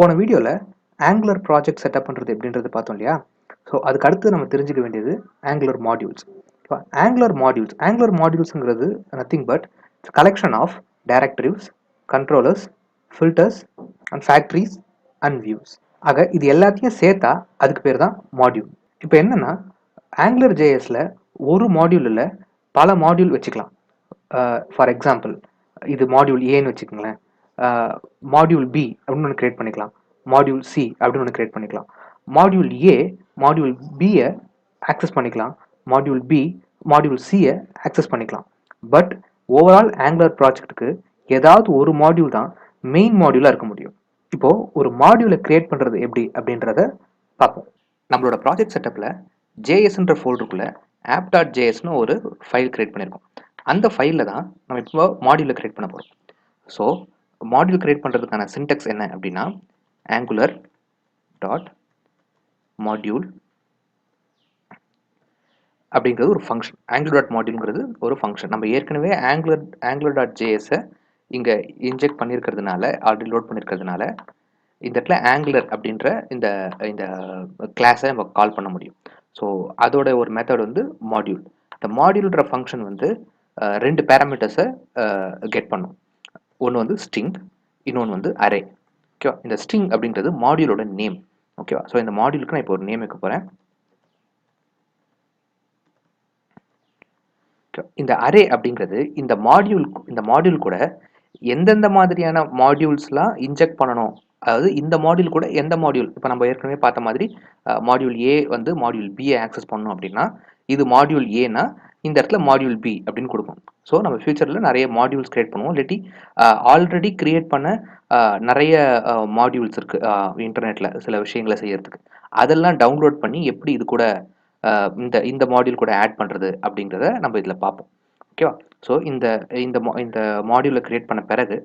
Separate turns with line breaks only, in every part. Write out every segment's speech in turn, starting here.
போன வீடியோவில் angular project setup பண்ணுறது எப்படின்றது பார்த்தோம் இல்லையா? ஸோ அதுக்கு அடுத்து நம்ம தெரிஞ்சுக்க வேண்டியது ஆங்குலர் மாடியூல்ஸ். இப்போ ஆங்குலர் மாடியூல்ஸுங்கிறது nothing but collection of directives, controllers, filters and factories and views. ஆக இது எல்லாத்தையும் சேர்த்தா அதுக்கு பேர் தான் மாடியூல். இப்போ என்னன்னா ஆங்குலர் ஜேஎஸில் ஒரு மாடியூலில் பல மாடியூல் வச்சுக்கலாம். ஃபார் எக்ஸாம்பிள் இது மாடியூல் ஏன்னு வச்சுக்கோங்களேன். மாடியூல் பி அப்படின்னு ஒன்று கிரியேட் பண்ணிக்கலாம். மாடியூல் சி அப்படின்னு ஒன்று கிரியேட் பண்ணிக்கலாம். மாடியூல் ஏ மாடியூல் பியை ஆக்சஸ் பண்ணிக்கலாம். மாடியூல் பி மாடியூல் சியை ஆக்சஸ் பண்ணிக்கலாம். பட் ஓவரால் ஆங்குலர் ப்ராஜெக்ட்டுக்கு ஏதாவது ஒரு மாடியூல் தான் மெயின் மாடியூலாக இருக்க முடியும். இப்போ ஒரு மாடியூலை கிரியேட் பண்ணுறது எப்படி அப்படின்றத பார்ப்போம். நம்மளோட ப்ராஜெக்ட் செட்டப்பில் ஜேஎஸ்ன்ற ஃபோல்டருக்குள்ள app.jsன்னு ஒரு ஃபைல் கிரியேட் பண்ணியிருக்கோம். அந்த ஃபைலில் தான் நம்ம இப்போ மாடியூலை கிரியேட் பண்ண போகிறோம். ஸோ மாடியூல் கிரியேட் பண்ணுறதுக்கான சின்டெக்ஸ் என்ன அப்படின்னா ஆங்குலர் டாட் மாடியூல் அப்படிங்கிறது ஒரு ஃபங்க்ஷன். ஆங்குலர் டாட் மாடியூல்ங்கிறது ஒரு ஃபங்க்ஷன். நம்ம ஏற்கனவே ஆங்குலர் டாட் ஜேஎஸை இங்கே இன்ஜெக்ட் பண்ணியிருக்கிறதுனால, ஆல்ரெடி லோட் பண்ணியிருக்கிறதுனால இந்த இடத்துல ஆங்குலர் அப்படின்ற இந்த இந்த கிளாஸை நம்ம கால் பண்ண முடியும். ஸோ அதோட ஒரு மெத்தட் வந்து மாடியூல். இந்த மாடியூல்ன்ற ஃபங்க்ஷன் வந்து ரெண்டு பேராமீட்டர்ஸை கெட் பண்ணும். ஒன்று வந்து ஸ்ட்ரிங், இன்னொன்று வந்து அரே. ஓகேவா? இந்த ஸ்ட்ரிங் அப்படிங்கிறது மாடியூலோட நேம். ஓகேவா? ஸோ இந்த மாடியூலுக்கு நான் இப்போ ஒரு நேம் வைக்க போகிறேன். இந்த அரே அப்படிங்கிறது இந்த மாடியூல் கூட எந்தெந்த மாதிரியான மாடியூல்ஸ்லாம் இன்ஜெக்ட் பண்ணணும், அதாவது இந்த மாடியூல் கூட எந்த மாடியூல், இப்போ நம்ம ஏற்கனவே பார்த்த மாதிரி மாடியூல் ஏ வந்து மாடியூல் பியை ஆக்சஸ் பண்ணணும் அப்படின்னா இது மாடியூல் ஏனா இந்த இடத்துல மாடியூல் பி அப்படின்னு கொடுக்கும். ஸோ நம்ம ஃபியூச்சரில் நிறைய மாடியூல்ஸ் கிரியேட் பண்ணுவோம். இல்லாட்டி ஆல்ரெடி கிரியேட் பண்ண நிறைய மாடியூல்ஸ் இருக்குது இன்டர்நெட்டில் சில விஷயங்களை செய்யறதுக்கு. அதெல்லாம் டவுன்லோட் பண்ணி எப்படி இது கூட இந்த மாடியூல் கூட ஆட் பண்ணுறது அப்படிங்கிறத நம்ம இதில் பார்ப்போம். ஓகேவா? ஸோ இந்த இந்த மாடியூலை கிரியேட் பண்ண பிறகு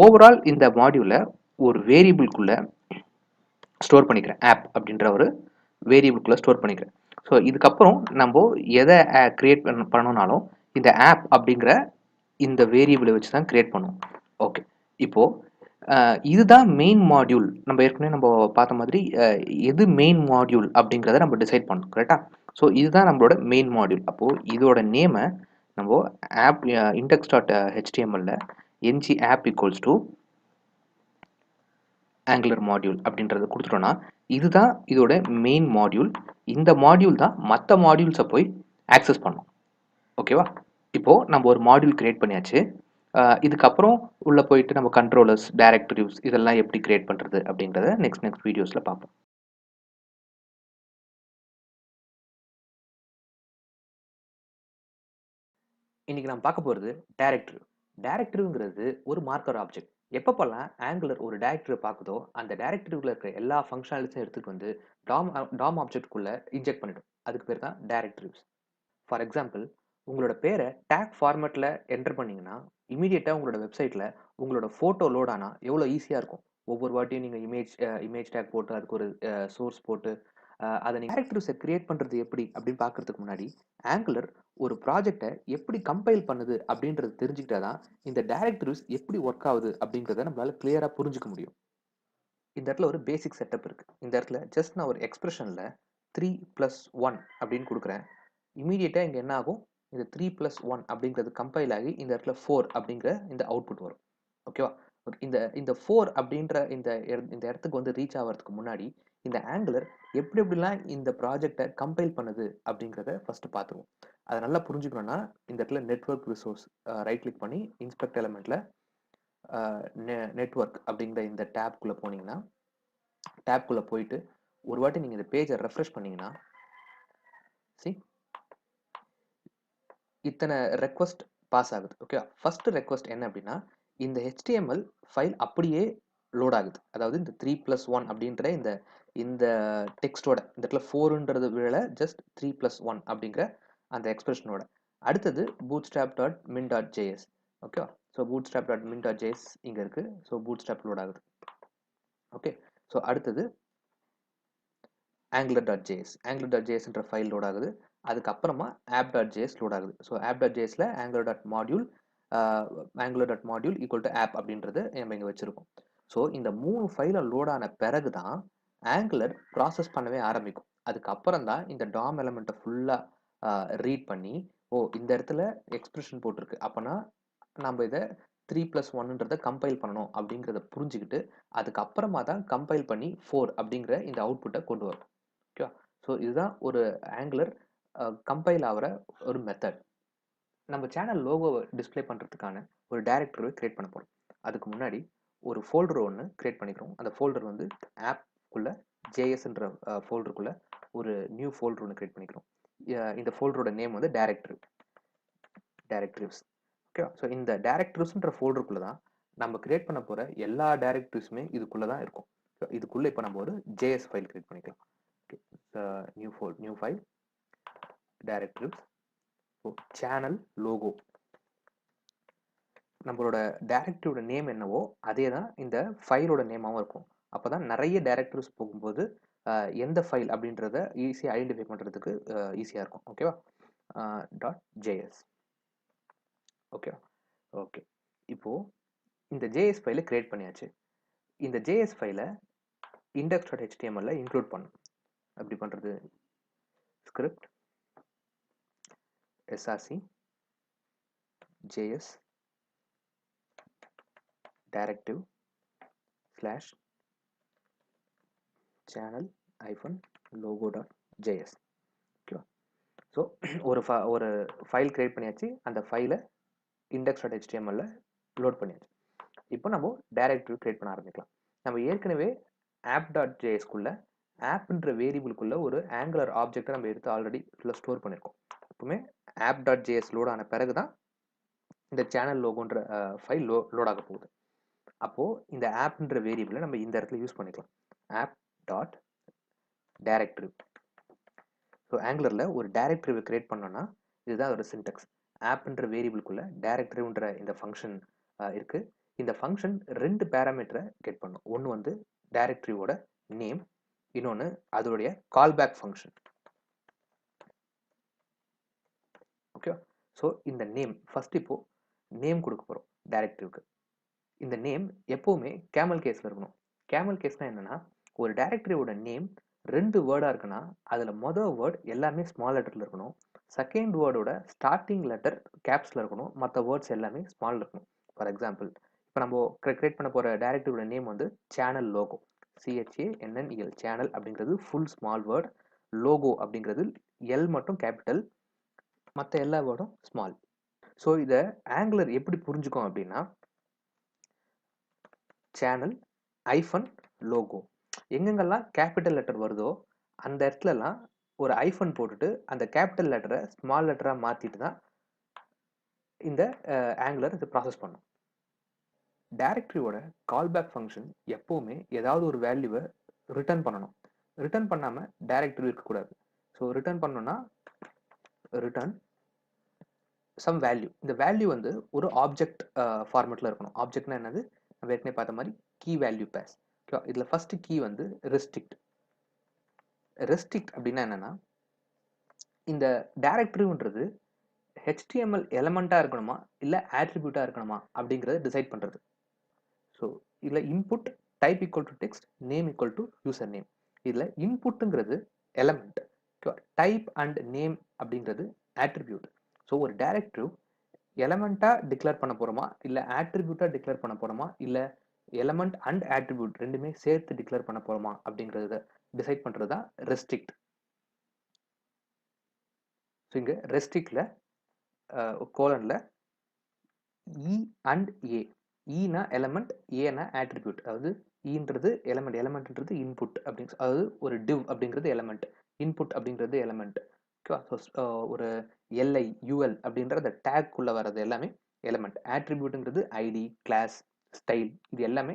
ஓவரால் இந்த மாடியூலை ஒரு வேரியபிள்குள்ளே ஸ்டோர் பண்ணிக்கிறேன். ஆப் அப்படின்ற ஒரு வேரியபிள்குள்ளே ஸ்டோர் பண்ணிக்கிறேன். ஸோ இதுக்கப்புறம் நம்ம எதை கிரியேட் பண்ணணும்னாலும் இந்த ஆப் அப்படிங்கிற இந்த வேரியபிளை வச்சு தான் கிரியேட் பண்ணுவோம். ஓகே, இப்போது இதுதான் மெயின் மாடியூல். நம்ம ஏற்கனவே நம்ம பார்த்த மாதிரி எது மெயின் மாடியூல் அப்படிங்கிறத நம்ம டிசைட் பண்ணணும். கரெக்டாக? ஸோ இதுதான் நம்மளோட மெயின் மாடியூல். அப்போது இதோட நேமை நம்ம app index.html ng app equals to Angular module அப்படின்றது கொடுத்துட்டோம்னா இதுதான் இதோட மெயின் மாடியூல். இந்த மாடியூல் தான் மற்ற மாடியூல்ஸை போய் ஆக்சஸ் பண்ணும். ஓகேவா? இப்போது நம்ம ஒரு மாடியூல் கிரியேட் பண்ணியாச்சு. இதுக்கப்புறம் உள்ளே போயிட்டு நம்ம கண்ட்ரோலர்ஸ், டைரக்டிவ்ஸ் இதெல்லாம் எப்படி கிரியேட் பண்ணுறது அப்படிங்கிறத நெக்ஸ்ட் வீடியோஸில் பார்ப்போம். இன்னைக்கு நம்ம பார்க்க போகிறது டைரக்டிவ். டைரக்டிவ்ங்கிறது ஒரு மார்க்கர் ஆப்ஜெக்ட். எப்பப்பெல்லாம் ஆங்குலர் ஒரு டைரக்டிவ் பார்க்குதோ அந்த டைரக்டிவ்ல இருக்க எல்லா ஃபங்க்ஷனாலிட்டிஸும் எடுத்துட்டு வந்து டாம் ஆப்ஜெக்ட்குள்ள இன்ஜெக்ட் பண்ணிடும். அதுக்கு பேர் தான் டைரக்டிவ்ஸ். ஃபார் எக்ஸாம்பிள், உங்களோட பேரை டேக் ஃபார்மேட்டில் என்டர் பண்ணிங்கன்னா இமீடியட்டாக உங்களோட வெப்சைட்டில் உங்களோட ஃபோட்டோ லோட் ஆனால் எவ்வளோ ஈஸியாக இருக்கும். ஒவ்வொரு வாட்டியும் நீங்கள் இமேஜ் டேக் போட்டு அதுக்கு ஒரு சோர்ஸ் போட்டு அதை நீங்கள் டைரக்டிவ்ஸை கிரியேட் பண்ணுறது எப்படி அப்படின்னு பார்க்குறதுக்கு முன்னாடி ஆங்குலர் ஒரு ப்ராஜெக்டை எப்படி கம்பைல் பண்ணுது அப்படின்றது தெரிஞ்சுக்கிட்டா தான் இந்த டைரக்டிவ்ஸ் எப்படி ஒர்க் ஆகுது அப்படிங்கிறத நம்மளால கிளியராக புரிஞ்சுக்க முடியும். இந்த இடத்துல ஒரு பேசிக் செட்டப் இருக்குது. இந்த இடத்துல ஜஸ்ட் நான் ஒரு எக்ஸ்பிரஷனில் 3+1 அப்படின்னு கொடுக்குறேன். இமீடியட்டாக இங்கே என்ன ஆகும், இந்த 3+1 அப்படிங்கிறது கம்பைல் ஆகி இந்த இடத்துல 4 அப்படிங்கிற இந்த அவுட்புட் வரும். ஓகேவா? இந்த 4 அப்படின்ற இந்த இடத்துக்கு வந்து ரீச் ஆகிறதுக்கு முன்னாடி இந்த ஆங்குலர் எப்படிலாம் இந்த ப்ராஜெக்டை கம்பைல் பண்ணுது அப்படிங்கிறத ஃபர்ஸ்ட் பார்த்துருவோம். அதை நல்லா புரிஞ்சுக்கணும்னா இந்த இடத்துல நெட்வொர்க் ரிசோர்ஸ் ரைட் கிளிக் பண்ணி இன்ஸ்பெக்ட் எலமெண்ட்ல நெட்வொர்க் அப்படிங்கிற இந்த டேப்குள்ளே போனீங்கன்னா, டேப்குள்ளே போயிட்டு ஒரு வாட்டி நீங்கள் இந்த பேஜை ரெஃப்ரெஷ் பண்ணீங்கன்னா இத்தனை ரெக்வஸ்ட் பாஸ் ஆகுது. ஓகே, ஃபர்ஸ்ட் ரெக்வஸ்ட் என்ன அப்படின்னா இந்த HTML ஃபைல் அப்படியே லோட் ஆகுது. அதாவது இந்த 3+1 அப்படின்ற இந்த டெக்ஸ்டோட இந்த இடத்துல 4ன்றது வேலை ஜஸ்ட் 3+1 அப்படிங்கிற அந்த எக்ஸ்பிரஷனோட அடுத்தது bootstrap.min.js. ஓகே, ஸோ bootstrap.min.js இங்கே இருக்குது. ஸோ bootstrap லோட் ஆகுது. ஓகே, ஸோ அடுத்தது angular.jsன்ற ஃபைல் லோட் ஆகுது. அதுக்கப்புறமா app.js லோட் ஆகுது. ஸோ app.jsல angular.module ஈக்குவல் டு ஆப் அப்படின்றது நம்ம இங்கே வச்சுருக்கோம். ஸோ இந்த 3 ஃபைலும் லோட் ஆன பிறகு தான் ஆங்குலர் ப்ராசஸ் பண்ணவே ஆரம்பிக்கும். அதுக்கப்புறம் தான் இந்த டாம் எலிமெண்ட்டை ஃபுல்லாக ரீட் பண்ணி, ஓ இந்த இடத்துல எக்ஸ்பிரஷன் போட்டிருக்கு, அப்போனா நம்ம இதை 3+1ன்றதை கம்பைல் பண்ணணும் அப்படிங்கிறத புரிஞ்சுக்கிட்டு அதுக்கப்புறமா தான் கம்பைல் பண்ணி 4 அப்படிங்கிற இந்த அவுட்புட்டை கொண்டு வரும். ஓகேவா? ஸோ இதுதான் ஒரு ஆங்குலர் கம்பைல் ஆகிற ஒரு மெத்தட். நம்ம சேனல் லோகோவை டிஸ்பிளே பண்ணுறதுக்கான ஒரு டைரக்டரை கிரியேட் பண்ண போகிறோம். அதுக்கு முன்னாடி ஒரு ஃபோல்டர் ஒன்று கிரியேட் பண்ணிக்கிறோம். அந்த ஃபோல்டர் வந்து ஆப்குள்ளே ஜேஎஸ்ன்ற ஃபோல்டருக்குள்ளே ஒரு நியூ ஃபோல்டர் ஒன்று கிரியேட் பண்ணிக்கிறோம். இந்த ஃபோல்டரோட நேம் வந்து டைரக்டிவ்ஸ். ஓகே, ஸோ இந்த டைரக்டிவ்ஸ்ன்ற ஃபோல்டருக்குள்ளே தான் நம்ம கிரியேட் பண்ண போகிற எல்லா டைரக்டிவ்ஸுமே இதுக்குள்ளே தான் இருக்கும். இதுக்குள்ளே இப்போ நம்ம ஒரு ஜேஎஸ் ஃபைல் கிரியேட் பண்ணிக்கலாம். Okay, new file directives channel logo. நம்மளோட டைரக்டிவோட நேம் என்னவோ அதே தான் இந்த ஃபைலோட நேமாகவும் இருக்கும். அப்போ தான் நிறைய டைரக்டிவ்ஸ் போகும்போது எந்த ஃபைல் அப்படின்றத ஈஸியாக ஐடென்டிஃபை பண்ணுறதுக்கு ஈஸியாக இருக்கும். ஓகேவா? .js. ஓகேவா? ஓகே, இப்போது இந்த ஜேஎஸ் ஃபைலை கிரியேட் பண்ணியாச்சு. இந்த ஜேஎஸ் ஃபைலை index.html இன்க்ளூட் பண்ணணும். அப்படி பண்ணுறது script src js directive /channel logo.js. ஓகேவா? ஸோ ஒரு ஃபைல் கிரியேட் பண்ணியாச்சு. அந்த ஃபைலை index.html லோட் பண்ணியாச்சு. இப்போ நம்ம டைரக்டரி கிரியேட் பண்ண ஆரம்பிக்கலாம். நம்ம ஏற்கனவே app.jsக்குள்ள ஆப்ன்ற வேரியபிளுக்குள்ள ஒரு ஆங்குலர் ஆப்ஜெக்டை நம்ம எடுத்து ஆல்ரெடி ஸ்டோர் பண்ணியிருக்கோம். எப்பவுமே app.js லோட் ஆன பிறகு தான் இந்த சேனல் லோகோன்ற ஃபைல் லோட் ஆக போகுது. அப்போது இந்த ஆப்ன்ற வேரியபிளை நம்ம இந்த இடத்துல யூஸ் பண்ணிக்கலாம். app.directory. ஸோ ஆங்குலரில் ஒரு டைரக்டரிவை கிரியேட் பண்ணோன்னா இதுதான் ஒரு சின்டெக்ஸ். ஆப்ன்ற வேரியபிளுக்குள்ள டைரக்டரின்ற இந்த ஃபங்க்ஷன் இருக்குது. இந்த ஃபங்க்ஷன் 2 பேராமீட்டரை கெட் பண்ணும். ஒன்று வந்து டைரக்டரியோட நேம், இன்னொன்று அதோடைய கால்பேக் ஃபங்க்ஷன். ஓகே, ஸோ இந்த நேம் ஃபர்ஸ்ட் இப்போ நேம் கொடுக்க போகிறோம் டைரக்டரிவுக்கு. இந்த நேம் எப்போவுமே கேமல் கேஸில் இருக்கணும். கேமல் கேஸ்னால் என்னென்னா, ஒரு டைரக்டரியோட நேம் 2 வேர்டாக இருக்குன்னா அதில் மொதல் வேர்ட் எல்லாமே ஸ்மால் லெட்டரில் இருக்கணும். செகண்ட் வேர்டோட ஸ்டார்டிங் லெட்டர் கேப்ஸில் இருக்கணும். மற்ற வேர்ட்ஸ் எல்லாமே ஸ்மால் இருக்கணும். ஃபார் எக்ஸாம்பிள், இப்போ நம்ம கிரியேட் பண்ண போகிற டைரக்டரியோட நேம் வந்து சேனல் லோகோ, CHANNEL. சேனல் அப்படிங்கிறது ஃபுல் ஸ்மால் வேர்ட், லோகோ அப்படிங்கிறது எல் மட்டும் கேபிட்டல், மற்ற எல்லா வேர்டும் ஸ்மால். ஸோ இதை ஆங்குலர் எப்படி புரிஞ்சுக்கும் அப்படின்னா, சேனல் -லோகோ எங்கெங்கெல்லாம் கேபிட்டல் லெட்டர் வருதோ அந்த இடத்துலலாம் ஒரு ஐஃபன் போட்டுட்டு அந்த கேபிட்டல் லெட்டரை ஸ்மால் லெட்டராக மாற்றிட்டு தான் இந்த ஆங்குலர் இது ப்ராசஸ் பண்ணும். டைரக்டரியோட கால்பேக் ஃபங்க்ஷன் எப்போவுமே ஏதாவது ஒரு வேல்யூவை ரிட்டர்ன் பண்ணணும். ரிட்டர்ன் பண்ணாமல் டைரக்டரி இருக்கக்கூடாது. ஸோ ரிட்டர்ன் பண்ணோன்னா ரிட்டர்ன் சம் வேல்யூ. இந்த வேல்யூ வந்து ஒரு ஆப்ஜெக்ட் ஃபார்மேட்டில் இருக்கணும். ஆப்ஜெக்ட்னா என்னது? நம்ம ஏற்கனவே பார்த்த மாதிரி கீ வேல்யூ பேஸ். ஓகே, இதில் ஃபர்ஸ்ட் கீ வந்து ரெஸ்ட்ரிக்ட். ரெஸ்ட்ரிக்ட் அப்படின்னா என்னன்னா, இந்த டைரக்டரின்றது HTML எலமெண்ட்டாக இருக்கணுமா இல்லை ஆட்ரிபியூட்டாக இருக்கணுமா அப்படிங்கிறத டிசைட் பண்ணுறது. ஸோ இதில் input type equal to text, name equal to user name. இதில் இன்புட்டுங்கிறது எலமெண்ட், டைப் அண்ட் நேம் அப்படிங்கிறது ஆட்ரிபியூட். ஸோ ஒரு டைரக்டரிவ் எலமெண்ட்டாக டிக்ளேர் பண்ண போகிறோமா இல்லை ஆட்ரிபியூட்டாக டிக்ளேர் பண்ண போகிறோமா இல்லை எலமெண்ட் அண்ட் ஆட்ரிபியூட் ரெண்டுமே சேர்த்து டிக்ளேர் பண்ண போகிறோமா அப்படிங்கிறத டிசைட் பண்ணுறது தான் ரெஸ்ட்ரிக்ட். ஸோ இங்கே ரெஸ்ட்ரிக்டில் கோலனில் இ அண்ட் ஏ. ஈனா எலமெண்ட், ஏனா ஆட்ரிபியூட். அதாவது ஈன்றது எலமெண்ட், எலமெண்ட்ன்றது இன்புட் அப்படின்னு, அதாவது ஒரு டிவ் அப்படிங்கிறது எலமெண்ட், இன்புட் அப்படிங்கிறது எலமெண்ட். ஓகேவா? ஸோ ஒரு எல்ஐ யூஎல் அப்படின்ற அந்த டேக்குள்ளே வர்றது எல்லாமே எலமெண்ட். ஆட்ரிபியூட்டுங்கிறது ஐடி, கிளாஸ், ஸ்டைல், இது எல்லாமே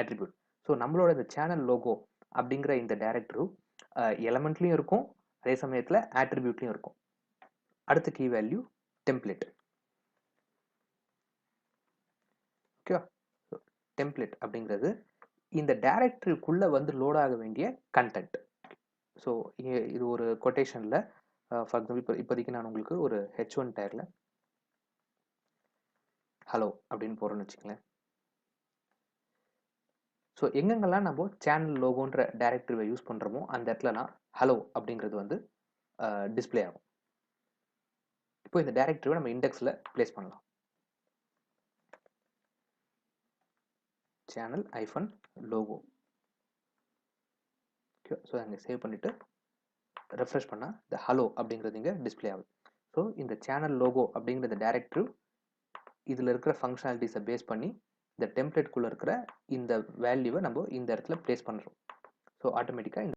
ஆட்ரிபியூட். ஸோ நம்மளோட இந்த சேனல் லோகோ அப்படிங்கிற இந்த டைரக்டரி எலமெண்ட்லையும் இருக்கும், அதே சமயத்தில் ஆட்ரிபியூட்லையும் இருக்கும். அடுத்த கீ வேல்யூ டெம்ப்ளேட். ஓகேவா? டெம்ப்ளேட் அப்படிங்கிறது இந்த டைரக்டரிக்குள்ளே வந்து லோட் ஆக வேண்டிய கண்டென்ட். ஸோ இது ஒரு கொட்டேஷனில் ஃபார் எக்ஸாம்பிள் இப்போதைக்கு நான் உங்களுக்கு ஒரு H1 டேக்ல ஹலோ அப்படின்னு போகிறேன்னு வச்சுக்கங்களேன். ஸோ எங்கெங்கெல்லாம் நம்ம சேனல் லோகோன்ற டைரக்டரிவை யூஸ் பண்ணுறோமோ அந்த இடத்துலலாம் ஹலோ அப்படிங்கிறது வந்து டிஸ்பிளே ஆகும். இப்போ இந்த டைரக்டரிவை நம்ம இண்டெக்ஸில் பிளேஸ் பண்ணலாம். சேனல் ஐஃபன் லோகோ. ஓகே, ஸோ அங்கே சேவ் பண்ணிவிட்டு ரெஃப்ரெஷ் பண்ணால் இந்த ஹலோ அப்படிங்கிறது இங்கே டிஸ்பிளே ஆகுது. ஸோ இந்த சேனல் லோகோ அப்படிங்கிற இந்த டைரக்டரி இதில் இருக்கிற ஃபங்க்ஷனாலிட்டிஸை பேஸ் பண்ணி இந்த டெம்ப்ளேட்குள்ளே இருக்கிற இந்த வேல்யூவை நம்ம இந்த இடத்துல பிளேஸ் பண்ணுறோம். ஸோ ஆட்டோமேட்டிக்காக